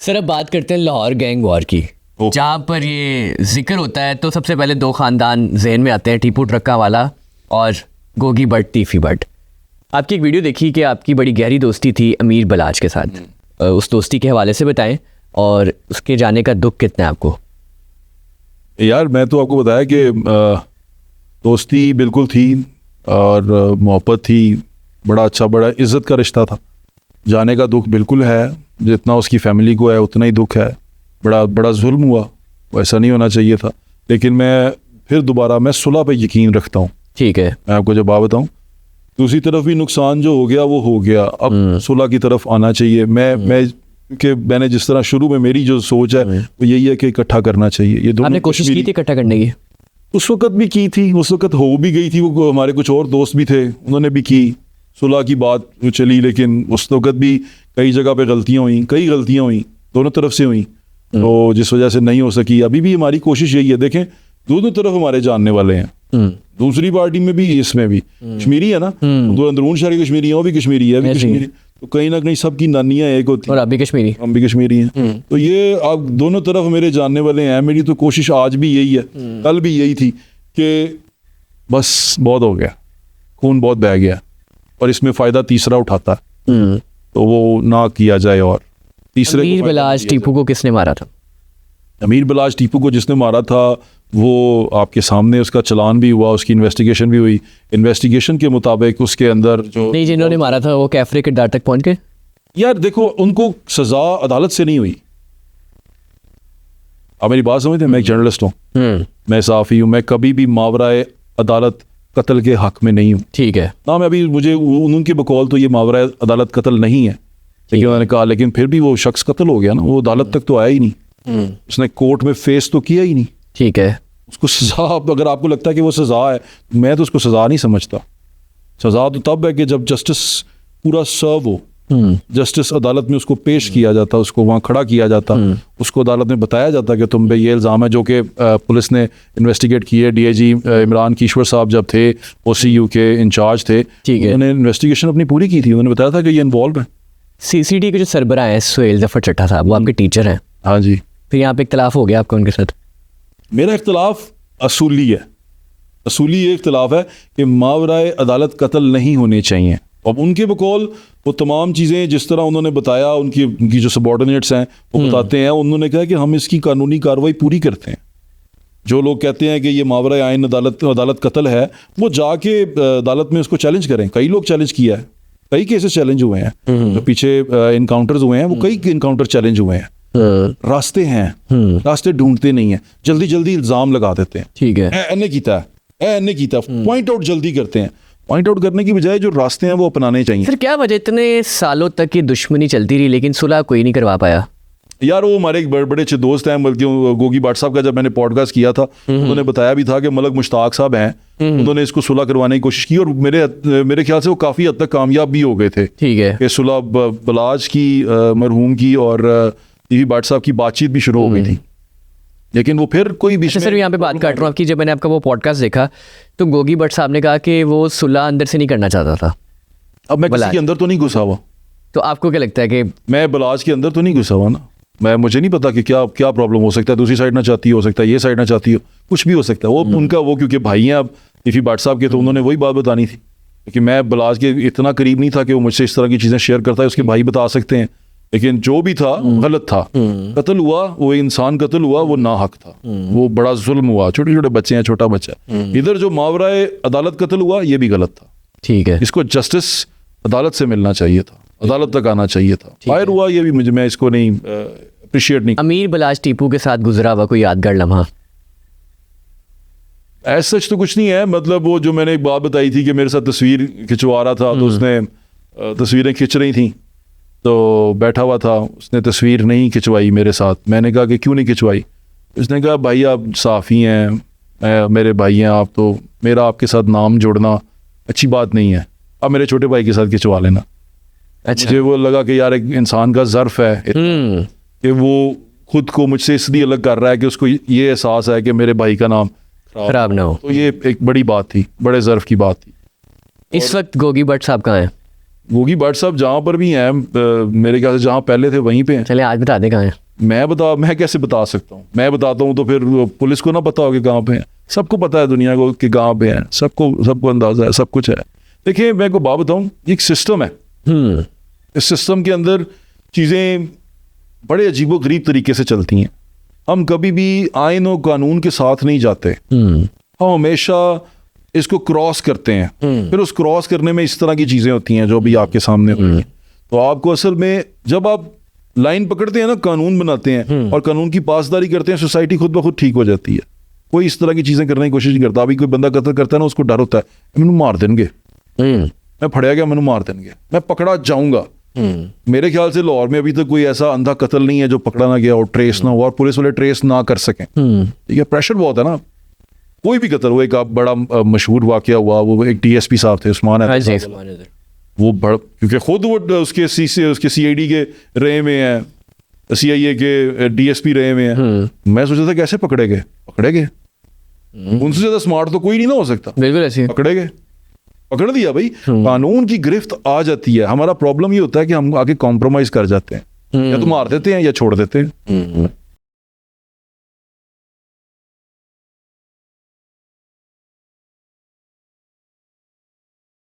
Sir अब बात करते हैं लाहौर गैंग वॉर की, जहाँ पर ये जिक्र होता है तो सबसे पहले दो ख़ानदान जहन में आते हैं, टीपू ट्रक्का वाला और गोगी भट्ट तीफी भट्ट। आपकी एक वीडियो देखी कि आपकी बड़ी गहरी दोस्ती थी अमीर बलाज के साथ, उस दोस्ती के हवाले से बताएं और उसके जाने का दुख कितना है आपको? यार मैं तो आपको बताया कि दोस्ती बिल्कुल थी और मोहब्बत थी, बड़ा अच्छा बड़ा इज़्ज़त का रिश्ता था। जाने का दुख बिल्कुल है, जितना उसकी फैमिली को है उतना ही दुख है। बड़ा जुल्म हुआ, वैसा नहीं होना चाहिए था। लेकिन मैं फिर दोबारा मैं सुलह पे यकीन रखता हूँ। ठीक है, मैं आपको जब बात बताऊँ, दूसरी तरफ भी नुकसान जो हो गया वो हो गया, अब सुलह की तरफ आना चाहिए। मैंने जिस तरह शुरू में मेरी जो सोच है वो यही है कि इकट्ठा करना चाहिए। ये दोनों आपने कोशिश की थी इकट्ठा करने की? उस वक्त भी की थी, उस वक्त हो भी गई थी। वो हमारे कुछ और दोस्त भी थे, उन्होंने भी की, सुलह की बात चली। लेकिन उस वक्त भी कई जगह पे कई गलतियां हुई, दोनों तरफ से हुई, तो जिस वजह से नहीं हो सकी। अभी भी हमारी कोशिश यही है, देखें दोनों तरफ हमारे जानने वाले हैं, दूसरी पार्टी में भी इसमें भी कश्मीरी है ना, तो अंदरून शहर की कश्मीरी है, वो भी कश्मीरी है, कश्मीरी, तो कहीं ना कहीं सबकी नानियां एक होती और आप भी कश्मीरी, हम भी कश्मीरी हैं। तो ये आप दोनों तरफ मेरे जानने वाले हैं। मेरी तो कोशिश आज भी यही है, कल भी यही थी कि बस बहुत हो गया, खून बहुत बह गया और इसमें फ़ायदा तीसरा उठाता है, तो वो ना किया जाए। और तीसरे अमीर बलाज टीपू को किसने मारा था? अमीर बलाज टीपू को जिसने मारा था वो आपके सामने, उसका चलान भी हुआ, उसकी इन्वेस्टिगेशन भी हुई। इन्वेस्टिगेशन के मुताबिक उसके अंदर जो नहीं, जिन्होंने मारा था वो कैफरे के किरदार तक पहुंच गए? यार देखो, उनको सजा अदालत से नहीं हुई। आप मेरी बात समझते हैं? मैं एक जर्नलिस्ट हूँ, मैं सहाफ़ी हूँ, मैं कभी भी मावराए अदालत कत्ल के हक में नहीं हूँ। ठीक है ना, मैं अभी मुझे उनकी बकौल तो ये मावराए अदालत कत्ल नहीं है, लेकिन उन्होंने कहा, लेकिन फिर भी वो शख्स कत्ल हो गया ना, वो अदालत तक तो आया ही नहीं, उसने कोर्ट में फेस तो किया ही नहीं। ठीक है, उसको सजा, अगर आपको लगता है कि वो सजा है, मैं तो उसको सजा नहीं समझता। सजा तो तब है कि जब जस्टिस पूरा सर्व हो, जस्टिस अदालत में उसको पेश किया जाता, उसको वहाँ खड़ा किया जाता, उसको अदालत में बताया जाता कि तुम पे ये इल्ज़ाम है, जो कि पुलिस ने इन्वेस्टिगेट किए। डीआईजी इमरान कीश्वर साहब जब थे OCU के इंचार्ज थे, उन्होंने इन्वेस्टिगेशन अपनी पूरी की थी, उन्होंने बताया था कि ये इन्वॉल्व है। CCD के जो सरबराह हैं सुहेल जफर चट्टा साहब, वो आपके टीचर हैं? हाँ जी। फिर यहाँ पे इख्तलाफ हो गया आपका उनके साथ? मेरा इख्तलाफ असूली है, असूली ये इख्तलाफ है कि मावराए अदालत कत्ल नहीं होने चाहिए। अब उनके बकौल वो तमाम चीज़ें जिस तरह उन्होंने बताया, उनकी जो सबॉर्डिनेट्स हैं वो बताते हैं, उन्होंने कहा कि हम इसकी कानूनी कार्रवाई पूरी करते हैं। जो लोग कहते हैं कि ये मावराए आइन अदालत कत्ल है, वो जाके अदालत में उसको चैलेंज करें। कई लोग चैलेंज किया है, कई केसेस चैलेंज हुए हैं, तो पीछे इनकाउंटर्स हुए हैं, वो कई इनकाउंटर चैलेंज हुए हैं। रास्ते हैं, रास्ते ढूंढते नहीं है, जल्दी इल्जाम लगा देते हैं। ठीक है, एने कीता पॉइंट आउट जल्दी करते हैं। पॉइंट आउट करने की बजाय जो रास्ते हैं वो अपनाने चाहिए। फिर क्या वजह इतने सालों तक ये दुश्मनी चलती रही लेकिन सुलह कोई नहीं करवा पाया? यार वो हमारे एक बड़े अच्छे दोस्त हैं, बल्कि गोगी भट्ट साहब का जब मैंने पॉडकास्ट किया था, उन्होंने बताया भी था कि मलक मुश्ताक साहब हैं, उन्होंने इसको सुलह करवाने की कोशिश की और मेरे ख्याल से वो काफ़ी हद तक कामयाब भी हो गए थे। ठीक है, कि सुलह बलाज की, मरहूम की और टीवी भट्ट साहब की बातचीत भी शुरू हो गई थी, लेकिन वो फिर कोई भी। सर यहाँ पे बात काट रहा हूँ आपकी, जब मैंने आपका वो पॉडकास्ट देखा तो गोगी भट्ट साहब ने कहा कि वो सुलह अंदर से नहीं करना चाहता था। अब मैं किसी के अंदर तो नहीं घुसा हुआ, तो आपको क्या लगता है कि मैं बलाज के अंदर तो नहीं घुसा हुआ ना? मुझे नहीं पता कि क्या प्रॉब्लम हो सकता है, दूसरी साइड ना चाहती हो सकता है, ये साइड ना चाहती हो, कुछ भी हो सकता है। वो उनका वो क्योंकि भाई हैं अब टीवी भट्ट साहब के, तो उन्होंने वही बात बतानी थी कि मैं बलाज के इतना करीब नहीं था कि वो मुझसे इस तरह की चीज़ें शेयर करता है, उसके भाई बता सकते हैं। लेकिन जो भी था गलत था, कत्ल हुआ, वो इंसान कत्ल हुआ, वो ना हक था, वो बड़ा जुल्म हुआ। छोटे छोटे बच्चे हैं, छोटा बच्चा, इधर जो मावराए अदालत कत्ल हुआ ये भी गलत था। ठीक है, इसको जस्टिस अदालत से मिलना चाहिए था, अदालत तक आना चाहिए था। फायर हुआ ये भी मैं इसको नहीं अप्रिशिएट नहीं। अमीर बलाज टीपू के साथ गुजरा हुआ कोई यादगार लम्हा? ऐसा सच तो कुछ नहीं है, मतलब वो जो मैंने एक बात बताई थी कि मेरे साथ तस्वीर खिंचवा रहा था, तो उसने तस्वीरें खिंच रही थी, तो बैठा हुआ था, उसने तस्वीर नहीं खिंचवाई मेरे साथ। मैंने कहा कि क्यों नहीं खिंचवाई? उसने कहा भाई आप साफ़ी हैं, मेरे भाई हैं आप, तो मेरा आपके साथ नाम जोड़ना अच्छी बात नहीं है, अब मेरे छोटे भाई के साथ खिंचवा लेना। अच्छा, मुझे वो लगा कि यार एक इंसान का ज़र्फ है कि वो खुद को मुझसे इसलिए अलग कर रहा है कि उसको ये एहसास है कि मेरे भाई का नाम खराब ना हो। तो ये एक बड़ी बात थी, बड़े ज़र्फ की बात थी। इस वक्त गोगी भट्ट साहब कहाँ हैं? गोगी भट्ट साहब जहाँ पर भी हैं मेरे ख्याल से जहाँ पहले थे वहीं पे हैं। चले आज बता दे कहाँ हैं। मैं कैसे बता सकता हूँ? मैं बताता हूँ तो फिर पुलिस को ना पता हो कि कहाँ पे हैं। सबको पता है दुनिया को कि कहाँ पे हैं, सबको अंदाजा है, सब कुछ है। देखिए मैं को बात बताऊँ, एक सिस्टम है, इस सिस्टम के अंदर चीज़ें बड़े अजीबोगरीब तरीके से चलती हैं। हम कभी भी आइन और कानून के साथ नहीं जाते, हम हमेशा इसको क्रॉस करते हैं। फिर उस क्रॉस करने में इस तरह की चीज़ें होती हैं जो भी आपके सामने हुई हैं। तो आपको असल में जब आप लाइन पकड़ते हैं ना, कानून बनाते हैं और कानून की पासदारी करते हैं, सोसाइटी खुद ब खुद ठीक हो जाती है। कोई इस तरह की चीज़ें करने की कोशिश नहीं करता। अभी कोई बंदा कत्ल करता है ना, उसको डर होता है मैनू मार देंगे, मैं फड़िया गया मैनू मार देंगे, मैं पकड़ा जाऊंगा। मेरे ख्याल से लाहौर में अभी तक कोई ऐसा अंधा कत्ल नहीं है जो पकड़ा ना गया और ट्रेस ना हुआ और पुलिस वाले ट्रेस ना कर सकें। ठीक है, प्रेशर बहुत है ना। कोई भी कत्ल, वो एक बड़ा मशहूर वाकया हुआ, वो एक DSP साहब थे उस्मान, वो बड़ा, क्योंकि खुद वो उसके CID के रहे में हैं, CIA के DSP रहे में हैं। मैं सोचा था कैसे पकड़े गए, उनसे ज्यादा स्मार्ट तो कोई नहीं ना हो सकता। बिल्कुल ऐसे पकड़े गए, पकड़ दिया भाई। कानून की गिरफ्त आ जाती है। हमारा प्रॉब्लम ये होता है कि हम आगे कॉम्प्रोमाइज कर जाते हैं, या तो मार देते हैं या छोड़ देते हैं।